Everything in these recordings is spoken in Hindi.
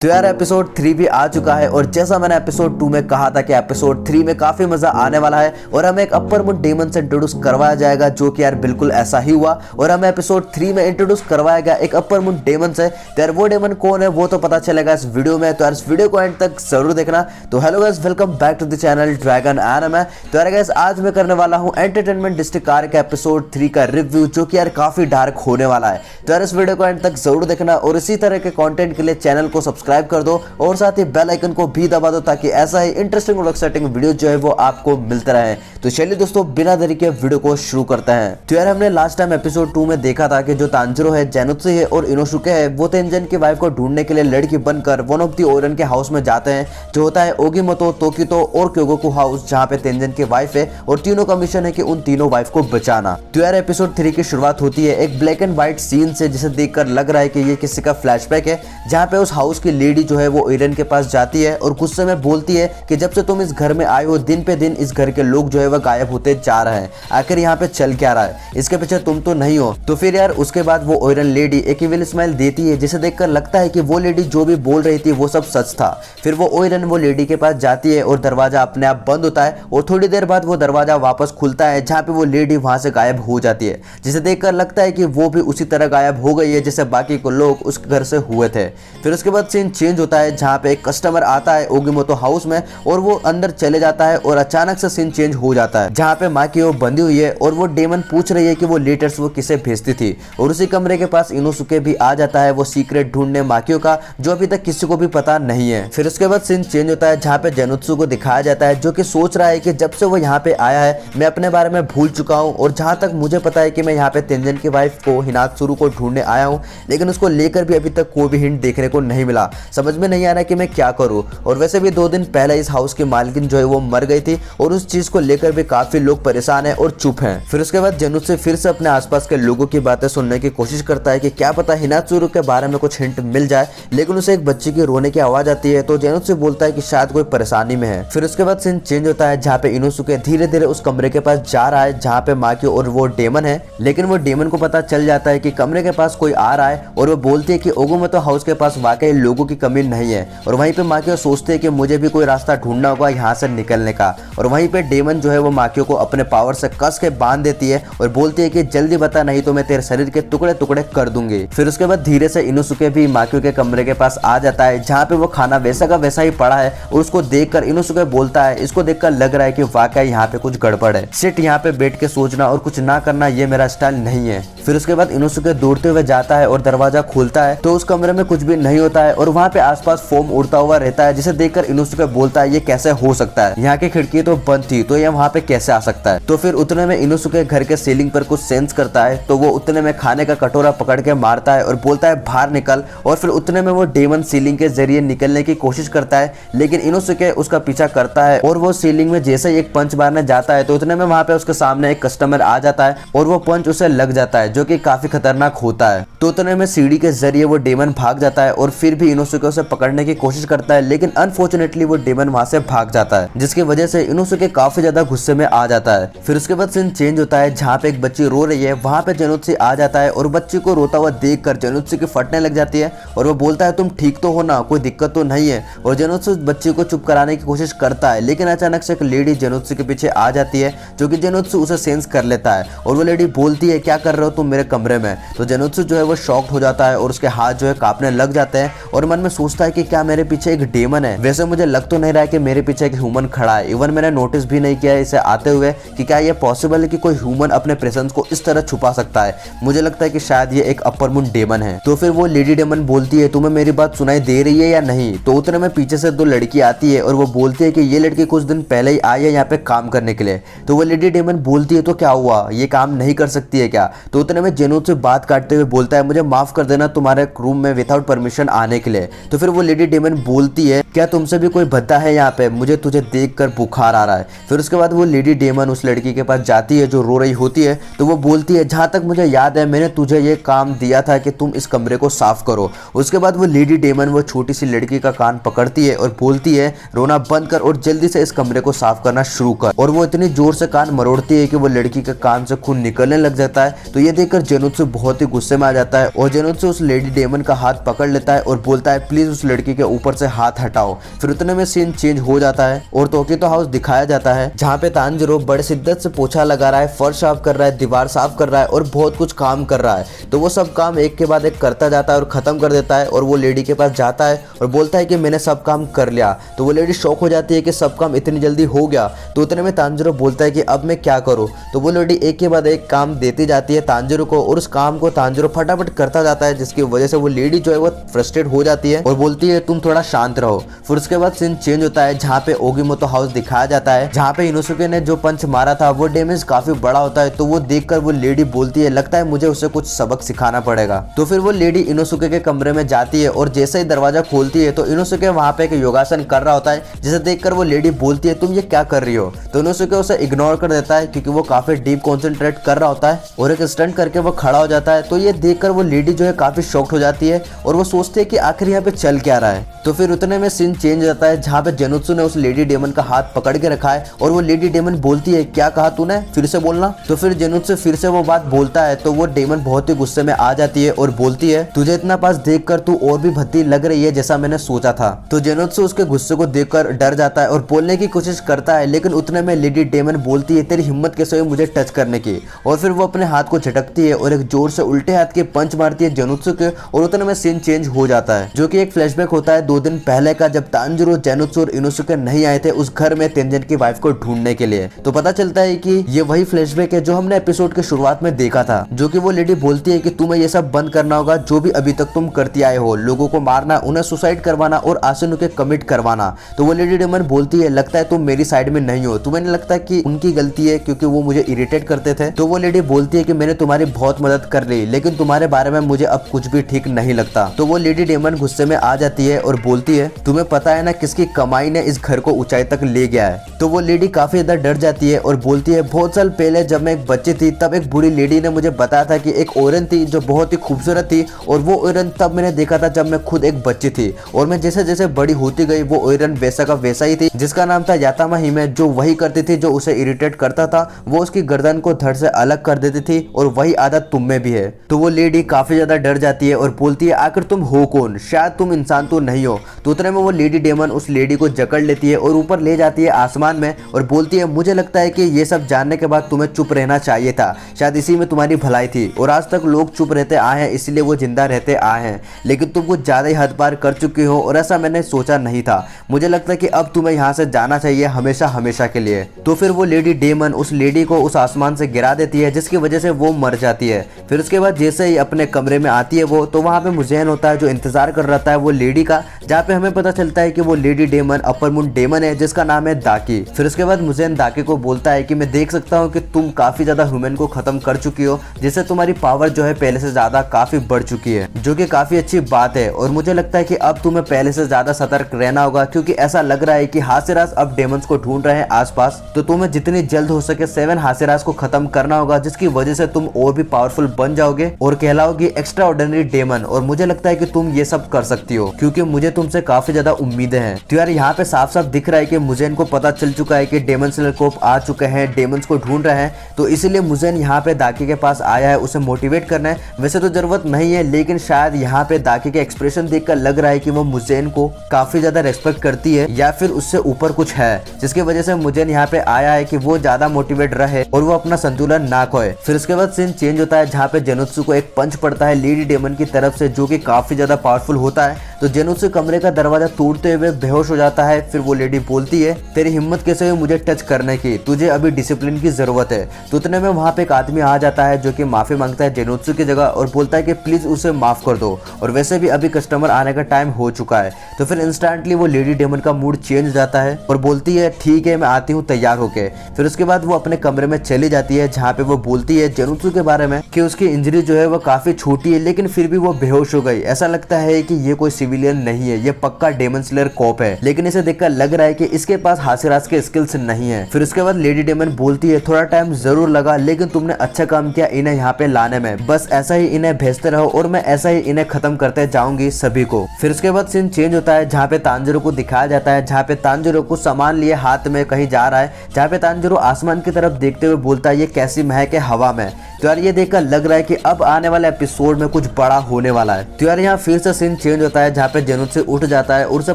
तो यार एपिसोड 3 भी आ चुका है और जैसा मैंने एपिसोड 2 में कहा था कि एपिसोड 3 में काफी मजा आने वाला है और हमें एक अपर मून डेमन से इंट्रोड्यूस करवाया जाएगा, जो कि यार बिल्कुल ऐसा ही हुआ और हमें एपिसोड 3 में इंट्रोड्यूस करवाया गया एक अपर मून डेमन से। तो यार वो डेमन कौन है वो तो पता चलेगा इस वीडियो में, तो यार इस वीडियो को एंड तक जरूर देखना। तो hello guys, welcome back to the channel dragon anime. तो यार गाइस आज मैं करने वाला हूँ एंटरटेनमेंट डिस्ट्रिक्ट कार के एपिसोड 3 का रिव्यू, जो कि यार काफी डार्क होने वाला है। तो यार इस वीडियो को एंड तक जरूर देखना और इसी तरह के कंटेंट के लिए चैनल को सब्सक्राइब कर दो और साथ ही बेल आइकन को भी दबा दो ताकि ऐसा ही इंटरेस्टिंग और एक्साइटिंग वीडियो जो है वो आपको मिलते रहे। तो चलिए दोस्तों बिना देरी के वीडियो को शुरू करते हैं। तो यार हमने लास्ट टाइम एपिसोड 2 में देखा था कि जो तांजिरो है, जेनुत्सु है और इनोसुके है, वो तेंजन की वाइफ को ढूंढने के लिए लड़की बनकर वन ऑफ दी ओरन के हाउस में जाते हैं, जो होता है ओगिमोतो, तोकितो और क्योगोकु हाउस, जहाँ पे तेंजन की वाइफ है और तीनों का मिशन है कि उन तीनों वाइफ को बचाना। तो यार एपिसोड 3 की शुरुआत होती है एक ब्लैक एंड व्हाइट सीन से, जिसे देखकर लग रहा है कि ये किसी का फ्लैशबैक है, जहाँ पे उस हाउस की लेडी जो है वो इरन के पास जाती है और गुस्से में बोलती है कि जब से तुम इस घर में आए हो दिन पे दिन इस घर के लोग जो है वह गायब होते जा रहे हैं, आखिर यहाँ पे चल क्या रहा है, इसके पीछे तुम तो नहीं हो। तो फिर यार उसके बाद वो ओरन लेडी एक इविल स्माइल देती है, जिसे देखकर लगता है कि वो लेडी जो भी बोल रही थी वो सब सच था। फिर वो ओरन वो लेडी के पास जाती है और दरवाजा अपने आप बंद होता है और थोड़ी देर बाद वो दरवाजा वापस खुलता है, जहाँ पे वो लेडी वहां से गायब हो जाती है, जिसे देखकर लगता है कि वो भी उसी तरह गायब हो गई है जैसे बाकी को लोग उस घर से हुए थे। फिर उसके बाद सीन चेंज होता है, जहाँ पे एक कस्टमर आता है ओगिमोतो हाउस में और वो अंदर चले जाता है और अचानक से सीन चेंज हो जाता है, जहाँ पे माकियो बंधी हुई है और वो डेमन पूछ रही है कि वो लेटर्स वो किसे भेजती थी। और उसी कमरे के पास इनोसुके भी आ जाता है वो सीक्रेट ढूंढने माकियो का, जो अभी तक किसी को भी पता नहीं है। फिर उसके बाद सीन चेंज होता है, जहाँ पे जेनुत्सु को दिखाया जाता है, जो कि सोच रहा है कि जब से वो यहाँ पे आया है मैं अपने बारे में भूल चुका हूँ और जहाँ तक मुझे पता है कि मैं यहाँ पे तेंजन की वाइफ को हिनात्सुरु को ढूंढने आया हूँ, लेकिन उसको लेकर भी अभी तक कोई भी हिंट देखने को नहीं मिला। समझ में नहीं आ रहा कि मैं क्या करूँ। और वैसे भी 2 दिन पहले इस हाउस की मालकिन जो है वो मर गई थी और उस चीज को लेकर भी काफी लोग परेशान हैं और चुप हैं। फिर उसके बाद जेनुत्सु फिर से अपने आसपास के लोगों की बातें सुनने की कोशिश करता है कि क्या पता हिनात्सुरु के बारे में कुछ हिंट मिल जाए, लेकिन उसे एक बच्चे की रोने की आवाज आती है, तो जेनुत्सु बोलता है कि शायद कोई परेशानी में है। फिर उसके बाद सीन चेंज होता है, जहाँ पे इनोसुके धीरे धीरे उस कमरे के पास जा रहा है जहाँ पे माकियो और वो डेमन है, लेकिन वो डेमन को पता चल जाता है कि कमरे के पास कोई आ रहा है और वो बोलती है कि ओगिमोतो हाउस के पास वाकई लोगों की कमी नहीं है। और वहीं पे माकियो सोचते है कि मुझे भी कोई रास्ता ढूंढना होगा यहाँ से निकलने का, और वहीं पे डेमन जो है वो माकियो को अपने पावर से कस के बांध देती है और बोलती है कि जल्दी बता नहीं तो मैं तेरे शरीर के टुकड़े टुकड़े कर दूंगी। फिर उसके बाद धीरे से इनोसुके भी माकियो के कमरे के पास आ जाता है, जहाँ पे वो खाना वैसा का वैसा ही पड़ा है और उसको देखकर इनोसुके बोलता है, इसको देखकर लग रहा है कि वाकई यहाँ पे कुछ गड़बड़ है, सिर्फ यहाँ पे बैठ के सोचना और कुछ ना करना ये मेरा स्टाइल नहीं है। फिर उसके बाद इनोसुके दौड़ते हुए जाता है और दरवाजा खोलता है, तो उस कमरे में कुछ भी नहीं होता है और वहाँ पे आसपास फोम उड़ता हुआ रहता है, जिसे देखकर इनोसुके बोलता है ये कैसे हो सकता है, यहाँ की खिड़की तो बंद थी तो ये वहाँ पे कैसे आ सकता है। तो फिर उतने में इनोसुके घर के सीलिंग पर कुछ सेंस करता है, तो वो उतने में खाने का कटोरा पकड़ के मारता है और बोलता है बाहर निकल, और फिर उतने में वो डेमन सीलिंग के जरिए निकलने की कोशिश करता है, लेकिन इनोसुके उसका पीछा करता है और वो सीलिंग में जैसे ही एक पंच मारने जाता है, तो उतने में वहाँ पे उसके सामने एक कस्टमर आ जाता है और वो पंच उसे लग जाता है, जो कि काफी खतरनाक होता है। तो उतने में सीढ़ी के जरिए वो डेमन भाग जाता है और फिर भी इनोसुके उसे पकड़ने की कोशिश करता है, लेकिन अनफॉर्चुनेटली वो डेमन वहां से भाग जाता है, जिसकी वजह से इनोसुके काफी ज्यादा गुस्से में आ जाता है। फिर उसके बाद सीन चेंज होता है, जहाँ पे एक बच्ची रो रही है, वहां पे जेनुत्सु आ जाता है और बच्ची को रोता हुआ देखकर जेनुत्सु की फटने लग जाती है और वो बोलता है तुम ठीक तो हो ना, कोई दिक्कत तो नहीं है। और जेनुत्सु बच्ची को चुप कराने की कोशिश करता है, लेकिन अचानक से एक लेडी जेनुत्सु के पीछे आ जाती है, जो कि जेनुत्सु उसे सेंस कर लेता है और वो लेडी बोलती है क्या कर रहे हो तुम मेरे कमरे में। तो जेनुत्सु जो है वो शॉक्ड हो जाता है और उसके हाथ जो है कांपने लग जाते हैं और मन में सोचता है कि क्या मेरे पीछे एक डेमन है। वैसे मुझे लग तो नहीं रहा है कि मेरे पीछे एक ह्यूमन खड़ा है, इवन मैंने नोटिस भी नहीं किया है इसे आते हुए कि क्या ये पॉसिबल है कि कोई ह्यूमन अपने प्रेजेंस को इस तरह छुपा सकता है। मुझे लगता है कि शायद ये एक अपर मून डेमन है। तो फिर वो लेडी डेमन बोलती है तुम्हें मेरी बात सुनाई दे रही है या नहीं। तो उतने में पीछे से 2 लड़की आती है और वो बोलती है कि ये लड़की कुछ दिन पहले ही आई है यहाँ पे काम करने के लिए। तो वो लेडी डेमन बोलती है तो क्या हुआ, ये काम नहीं कर सकती है क्या। तो उतने में जेनुत्सु से बात काटते हुए बोलता है मुझे माफ कर देना तुम्हारे रूम में विदाउट परमिशन आने के लिए। तो फिर वो लेडी डेमन बोलती है क्या तुमसे भी कोई भद्दा है यहाँ पे, मुझे तुझे देखकर बुखार आ रहा है। फिर उसके बाद वो लेडी डेमन उस लड़की के पास जाती है जो रो रही होती है, तो वो बोलती है जहाँ तक मुझे याद है मैंने तुझे ये काम दिया था कि तुम इस कमरे को साफ करो। उसके बाद वो लेडी डेमन वो छोटी सी लड़की का कान पकड़ती है और बोलती है रोना बंद कर और जल्दी से इस कमरे को साफ करना शुरू कर। और वो इतनी जोर से कान मरोड़ती है कि वो लड़की के कान से खून निकलने लग जाता है। तो ये देखकर जेनुत्सु बहुत ही गुस्से में आ जाता है और जेनुत्सु उस लेडी डेमन का हाथ पकड़ लेता है और बोलता बोलता है प्लीज उस लड़की के ऊपर से हाथ हटाओ। फिर उतने में सीन चेंज हो जाता है और तोक्योतो हाउस दिखाया जाता है जहाँ पे तांजिरो बड़े शिद्दत से पोछा लगा रहा है, फर्श साफ कर रहा है, दीवार साफ कर रहा है और बहुत कुछ काम कर रहा है। तो वो सब काम एक के बाद एक करता जाता है और खत्म कर देता है और वो लेडी के पास जाता है और बोलता है कि मैंने सब काम कर लिया। तो वो लेडी शॉक हो जाती है कि सब काम इतनी जल्दी हो गया। तो उतने में तांजिरो बोलता है कि अब मैं क्या करूँ। तो वो लेडी एक के बाद एक काम देती जाती है तांजिरो को और उस काम को तांजिरो फटाफट करता जाता है, जिसकी वजह से वो लेडी जो है वो फ्रस्ट्रेट हो जाती है और बोलती है तुम थोड़ा शांत रहो। फिर उसके बाद सीन चेंज होता है जहाँ पे ओगिमोतो हाउस दिखाया जाता है जहाँ पे इनोसुके ने जो पंच मारा था वो डैमेज काफी बड़ा होता है। तो वो देखकर वो लेडी बोलती है लगता है मुझे उसे कुछ सबक सिखाना पड़ेगा। तो फिर वो लेडी इनोसुके के कमरे में जाती है और जैसे ही दरवाजा खोलती है तो इनोसुके वहाँ पे एक योगासन कर रहा होता है, जिसे देखकर वो लेडी बोलती है तुम ये क्या कर रही हो। तो इनोसुके उसे इग्नोर कर देता है क्योंकि वो काफी डीप कॉन्सेंट्रेट कर रहा होता है और एक स्टंट करके वो खड़ा हो जाता है। तो ये देखकर वो लेडी जो है काफी शॉक्ड हो जाती है और वो सोचती है कि आखिर यहाँ पे चल क्या रहा है। तो फिर उतने में सीन चेंज हो जाता है जहाँ पे जेनुत्सु ने उस लेडी डेमन का हाथ पकड़ के रखा है और वो लेडी डेमन बोलती है क्या कहा तूने, फिर से बोलना। तो फिर जेनुत्सु फिर से वो बात बोलता है तो वो डेमन बहुत ही गुस्से में आ जाती है और बोलती है तुझे इतना पास देखकर तू और भी भद्दी लग रही है जैसा मैंने सोचा था। तो जेनुत्सु उसके गुस्से को देखकर डर जाता है और बोलने की कोशिश करता है, लेकिन उतने में लेडी डेमन बोलती है तेरी हिम्मत कैसे हुई मुझे टच करने की। और फिर वो अपने हाथ को झटकती है और एक जोर से उल्टे हाथ के पंच मारती है जेनुत्सु के और उतने में सीन चेंज हो जाता है जो कि एक फ्लैशबैक होता है 2 दिन पहले का, जब तांजिरो, जेनुत्सु और इनोसुके नहीं आए थे उस घर में तेंजन की वाइफ को ढूंढने के लिए। तो पता चलता है कि ये वही फ्लैशबैक है जो हमने एपिसोड के शुरुआत में देखा था, जो कि वो लेडी बोलती है कि तुम्हें ये सब बंद करना होगा जो भी अभी तक तुम करती आए हो, लोगों को मारना, उन्हें सुसाइड करवाना और आसिनो के कमिट करवाना। तो वो लेडी डेमन बोलती है लगता है तुम मेरी साइड में नहीं हो, तुम्हें नहीं लगता कि उनकी गलती है क्योंकि वो मुझे इरिटेट करते थे। तो वो लेडी बोलती है कि मैंने तुम्हारी बहुत मदद कर ली लेकिन तुम्हारे बारे में मुझे अब कुछ भी ठीक नहीं लगता। तो वो लेडी डेमन गुस्से में आ जाती है और बोलती है तुम्हें पता है ना किसकी कमाई ने इस घर को ऊंचाई तक ले गया है। तो वो लेडी काफी ज्यादा डर जाती है और बोलती है बहुत साल पहले जब मैं एक बच्ची थी तब एक बूढ़ी लेडी ने मुझे बताया था कि एक औरन थी जो बहुत ही खूबसूरत थी और वो औरन तब मैंने देखा था जब मैं खुद एक बच्ची थी और मैं जैसे जैसे बड़ी होती गई वो औरन वैसा का वैसा ही थी, जिसका नाम था यातामा हिमे। जो वही करती थी जो उसे इरिटेट करता था, वो उसकी गर्दन को धड़ से अलग कर देती थी और वही आदत तुम में भी है। तो वो लेडी काफी ज्यादा डर जाती है और बोलती है आखिर तुम हो कौन, शायद तुम इंसान तो नहीं हो। तो उतने में वो लेडी डेमन उस लेडी को जकड़ लेती है और ऊपर ले जाती है आसमान में और बोलती है मुझे लगता है कि ये सब जानने के बाद तुम्हें चुप रहना चाहिए था, शायद इसी में तुम्हारी भलाई थी और आज तक लोग चुप रहते आए हैं इसलिए वो जिंदा रहते आए हैं, लेकिन तुम कुछ ज्यादा ही हद पार कर चुके हो और ऐसा मैंने सोचा नहीं था। मुझे लगता है कि अब तुम्हें यहाँ से जाना चाहिए हमेशा हमेशा के लिए। तो फिर वो लेडी डेमन उस लेडी को उस आसमान से गिरा देती है जिसकी वजह से वो मर जाती है। फिर उसके बाद जैसे ही अपने कमरे में आती है वो, तो वहाँ पे मुज़ेन होता है जो इंतजार कर रहा था वो लेडी का, जहाँ पे हमें पता चलता है कि वो lady demon upper moon demon है जिसका नाम है दाकी। फिर उसके बाद मुज़ेन दाकी को बोलता है कि मैं देख सकता हूँ कि तुम काफी ज्यादा ह्यूमन को खत्म कर चुकी हो, जिससे तुम्हारी पावर जो है पहले से ज्यादा काफी बढ़ चुकी है, जो कि काफी अच्छी बात है। और मुझे लगता है कि अब तुम्हें पहले से ज्यादा सतर्क रहना होगा क्योंकि ऐसा लग रहा है कि हासिराज अब डेमंस को ढूंढ रहे हैं आसपास। तो तुम्हें जितनी जल्द हो सके 7 हासिराज को खत्म करना होगा, जिसकी वजह से तुम और भी पावरफुल बन जाओगे और कहलाओगी एक्स्ट्रा ऑर्डिनरी डेमन। और मुझे लगता है कि तुम ये सब कर सकती हो क्योंकि मुझे तुमसे काफी ज्यादा उम्मीदें हैं। तो यार यहाँ पे साफ साफ दिख रहा है कि मुज़ेन को पता चल चुका है कि डेमन स्लेयर कोर्प आ चुके हैं, डेमंस को ढूंढ रहे हैं। तो इसीलिए मुज़ेन यहाँ पे दाकी के पास आया है उसे मोटिवेट करना है। वैसे तो जरूरत नहीं है, लेकिन शायद यहाँ पे दाकी के एक्सप्रेशन देखकर लग रहा है कि वो मुज़ेन को काफी ज्यादा रेस्पेक्ट करती है या फिर उससे ऊपर कुछ है, जिसकी वजह से मुज़ेन यहाँ पे आया है कि वो ज्यादा मोटिवेट रहे और वो अपना संतुलन ना खोए। फिर उसके बाद सीन चेंज होता है जहाँ पे जेनुत्सु को एक पंच पड़ता है लेडी डेमन की तरफ से, जो कि काफी ज्यादा पावरफुल होता है। तो जेनुत्सु कमरे का दरवाजा तोड़ते हुए बेहोश हो जाता है। फिर वो लेडी बोलती है तेरी हिम्मत कैसे हुई मुझे टच करने की, तुझे अभी डिसिप्लिन की जरूरत है। तो उतने में वहाँ पे एक आदमी आ जाता है जो कि माफी मांगता है जेनुत्सु की जगह और बोलता है कि प्लीज उसे माफ कर दो और वैसे भी अभी कस्टमर आने का टाइम हो चुका है। तो फिर इंस्टेंटली वो लेडी डेमन का मूड चेंज हो जाता है और बोलती है ठीक है मैं आती हूँ तैयार होके। फिर उसके बाद वो अपने कमरे में चली जाती है जहाँ पे वो बोलती है जेनुत्सु के बारे में कि उसकी इंजरी जो है वो काफी छोटी है लेकिन फिर भी वो बेहोश हो गई। ऐसा लगता है कि ये कोई सिविलियन नहीं है, ये पक्का डेमन स्लेयर कॉप है, लेकिन इसे देखकर लग रहा है कि इसके पास हासिराज के स्किल्स नहीं है। फिर उसके बाद लेडी डेमन बोलती है थोड़ा टाइम जरूर लगा लेकिन तुमने अच्छा काम किया इन्हें यहाँ पे लाने में, बस ऐसा ही इन्हें भेजते रहो और मैं ऐसा ही इन्हें खत्म करते जाऊंगी सभी को। फिर उसके बाद सीन चेंज होता है जहाँ पे तांजिरो को दिखाया जाता है, जहाँ पे तांजिरो को सामान लिए हाथ में कहीं जा रहा है, जहाँ पे तांजिरो आसमान की तरफ देखते हुए बोलता है ये कैसी महक है हवा में। तो यार ये देखकर लग रहा है कि अब आने वाले एपिसोड में कुछ बड़ा होने वाला है। तो यार यहाँ फिर से सीन चेंज होता है जहाँ पे जेनुत्सु उठ जाता है और उसे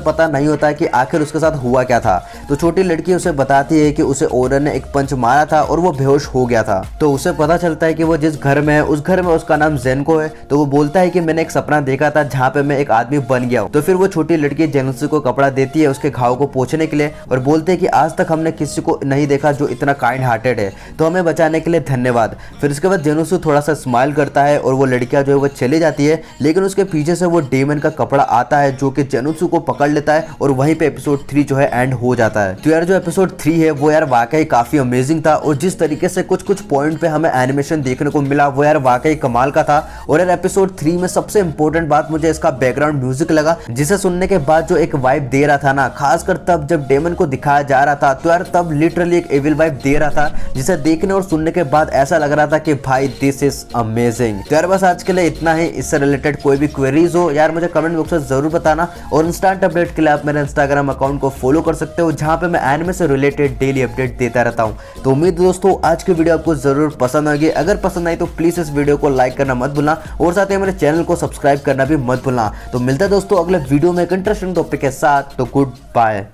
पता नहीं होता है कि आखिर उसके साथ हुआ क्या था। तो छोटी लड़की उसे बताती है कि उसे ओनर ने एक पंच मारा था और वो बेहोश हो गया था। तो उसे पता चलता है कि वो जिस घर में है उस घर में उसका नाम जेनको है। तो वो बोलता है कि मैंने एक सपना देखा था जहाँ पे मैं एक आदमी बन गया हूँ। तो फिर वो छोटी लड़की जेनुत्सु को कपड़ा देती है उसके घाव को पोंछने के लिए और बोलते हैं कि आज तक हमने किसी को नहीं देखा जो इतना काइंड हार्टेड है, तो हमें बचाने के लिए धन्यवाद। फिर उसके बाद जेनुत्सु थोड़ा सा स्माइल करता है और वो लड़कियां जो है वो चली जाती है, लेकिन उसके पीछे से वो डेमन का कपड़ा आता है जो कि जेनुत्सु को पकड़ लेता है और वहीं पे एपिसोड 3 जो है एंड हो जाता है। तो यार जो एपिसोड 3 है वो यार वाकई काफी अमेजिंग था और जिस तरीके से कुछ पॉइंट पे हमें एनिमेशन देखने को मिला वो यार वाकई कमाल का था। और यार एपिसोड 3 में सबसे इंपॉर्टेंट बात मुझे इसका बैकग्राउंड म्यूजिक लगा, जिसे सुनने के बाद जो एक वाइब दे रहा था ना, खासकर तब जब डेमन को दिखाया जा रहा था तो यार तब लिटरली एक एविल वाइब दे रहा था, जिसे देखने और सुनने के बाद ऐसा लग रहा था कि भाई दिस इज अमेजिंग। तो यार बस आज के लिए इतना ही। इससे रिलेटेड कोई भी क्वेरीज हो यार मुझे कमेंट बॉक्स में जरूर बताना और इंस्टेंट अपडेट के लिए आप मेरे इंस्टाग्राम अकाउंट को फॉलो कर सकते हो, जहां पे मैं एनिमे से रिलेटेड डेली अपडेट देता रहता हूं। तो उम्मीद दोस्तों आज की वीडियो आपको जरूर पसंद आएगी। अगर पसंद आई तो प्लीज इस वीडियो को लाइक करना मत भूलना और साथ ही मेरे चैनल को सब्सक्राइब करना भी मत भूलना। तो मिलता है दोस्तों अगले वीडियो में एक इंटरेस्टिंग टॉपिक के साथ। तो गुड बाय।